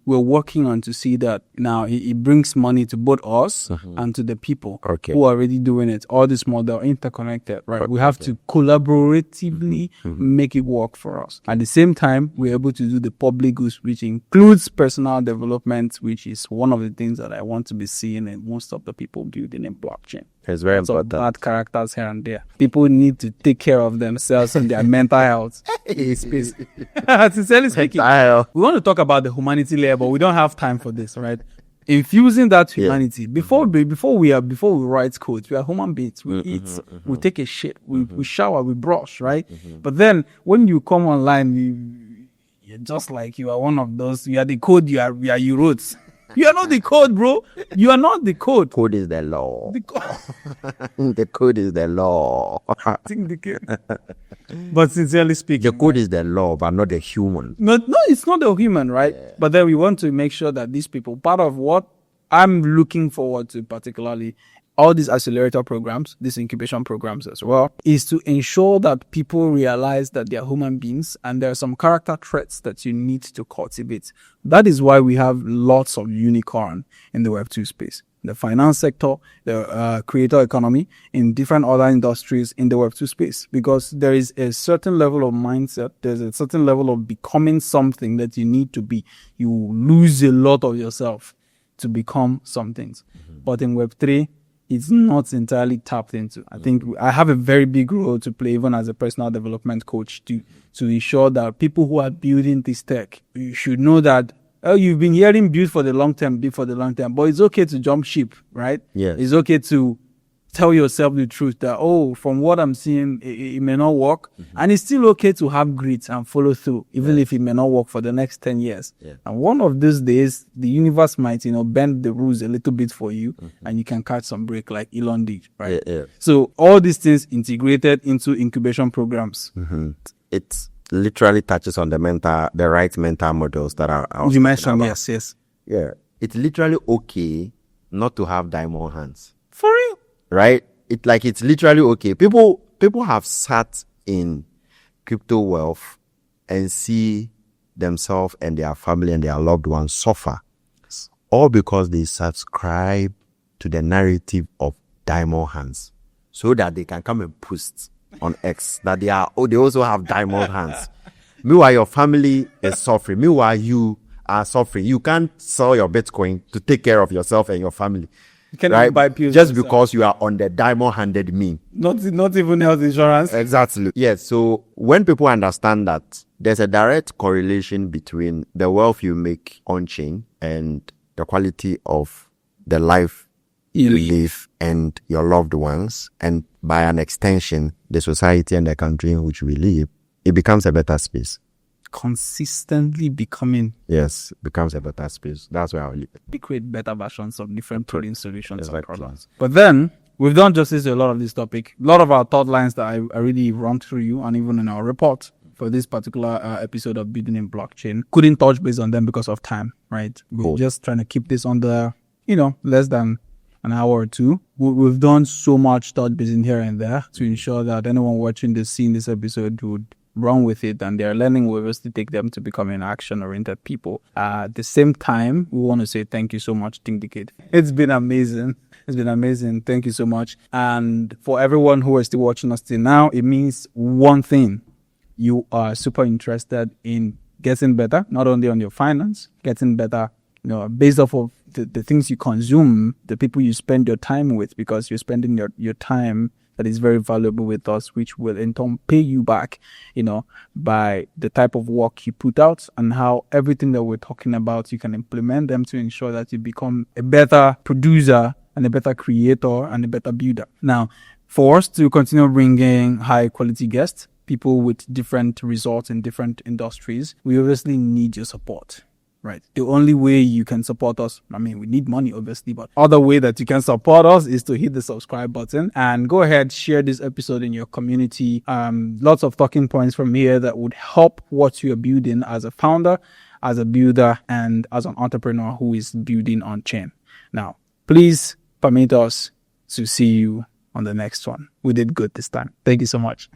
working on to see that now it brings money to both us and to the people who are already doing it. All this model interconnected, right? We have to collaboratively make it work for us. At the same time, we're able to do the public goods, which includes personal development, which is one of the things that I want to be seeing in most of the people building in blockchain. It's very important. Bad characters here and there. People need to take care of themselves and their mental health. Sincerely speaking, we want to talk about the humanity layer, but we don't have time for this, right? Infusing that humanity. Before we write code, we are human beings. We eat, we take a shit, we shower, we brush, right? But then when you come online, you're just like you are one of those. You are the code. You wrote. You are not the code, bro. You are not the code. Code is the law. The code is the law. ThinkDecade. But sincerely speaking, the code is the law, but not the human. No, it's not the human, right? Yeah. But then we want to make sure that these people, part of what I'm looking forward to particularly, all these accelerator programs, these incubation programs as well, is to ensure that people realize that they are human beings and there are some character traits that you need to cultivate. That is why we have lots of unicorn in the Web2 space. The finance sector, the creator economy, in different other industries in the Web2 space, because there is a certain level of mindset, there's a certain level of becoming something that you need to be. You lose a lot of yourself to become some things. But in Web3, it's not entirely tapped into. I think I have a very big role to play, even as a personal development coach, to ensure that people who are building this tech, you should know that, you've been hearing build for the long term, but it's okay to jump ship, right? Yes. It's okay to tell yourself the truth that, from what I'm seeing, it may not work. And it's still okay to have grit and follow through, even if it may not work for the next 10 years. Yeah. And one of these days, the universe might, bend the rules a little bit for you, and you can catch some break like Elon did, right? Yeah. So all these things integrated into incubation programs. It literally touches on the right mental models that are out. You mentioned, yes. Yeah. It's literally okay not to have diamond hands. For real? Right? It's literally okay. People have sat in crypto wealth and see themselves and their family and their loved ones suffer, all because they subscribe to the narrative of diamond hands, so that they can come and post on X that they also have diamond hands. Meanwhile, your family is suffering. Meanwhile, you are suffering. You can't sell your Bitcoin to take care of yourself and your family. You can right? buy pills just because you are on the diamond-handed meme. Not even health insurance. Exactly. Yes. So when people understand that there's a direct correlation between the wealth you make on chain and the quality of the life you live and your loved ones, and by an extension, the society and the country in which we live, it becomes a better space. Consistently becoming. Yes, becomes a better space. That's where I live. We create better versions of different trading solutions and products. But then, we've done justice to a lot of this topic. A lot of our thought lines that I really run through you, and even in our report for this particular episode of Building in Blockchain, couldn't touch base on them because of time, right? We're just trying to keep this under, less than an hour or two. We've done so much thought base in here and there to ensure that anyone watching this, seeing this episode would run with it, and they're learning ways to take them to becoming action-oriented people. At the same time, we want to say thank you so much, ThinkDecade. It's been amazing. Thank you so much. And for everyone who is still watching us till now, it means one thing. You are super interested in getting better, not only on your finance, getting better, based off of the things you consume, the people you spend your time with, because you're spending your time that is very valuable with us, which will in turn pay you back, by the type of work you put out, and how everything that we're talking about, you can implement them to ensure that you become a better producer and a better creator and a better builder. Now, for us to continue bringing high quality guests, people with different results in different industries, we obviously need your support. right? The only way you can support us, I mean, we need money, obviously, but other way that you can support us is to hit the subscribe button and go ahead, share this episode in your community. Lots of talking points from here that would help what you're building as a founder, as a builder, and as an entrepreneur who is building on chain. Now, please permit us to see you on the next one. We did good this time. Thank you so much.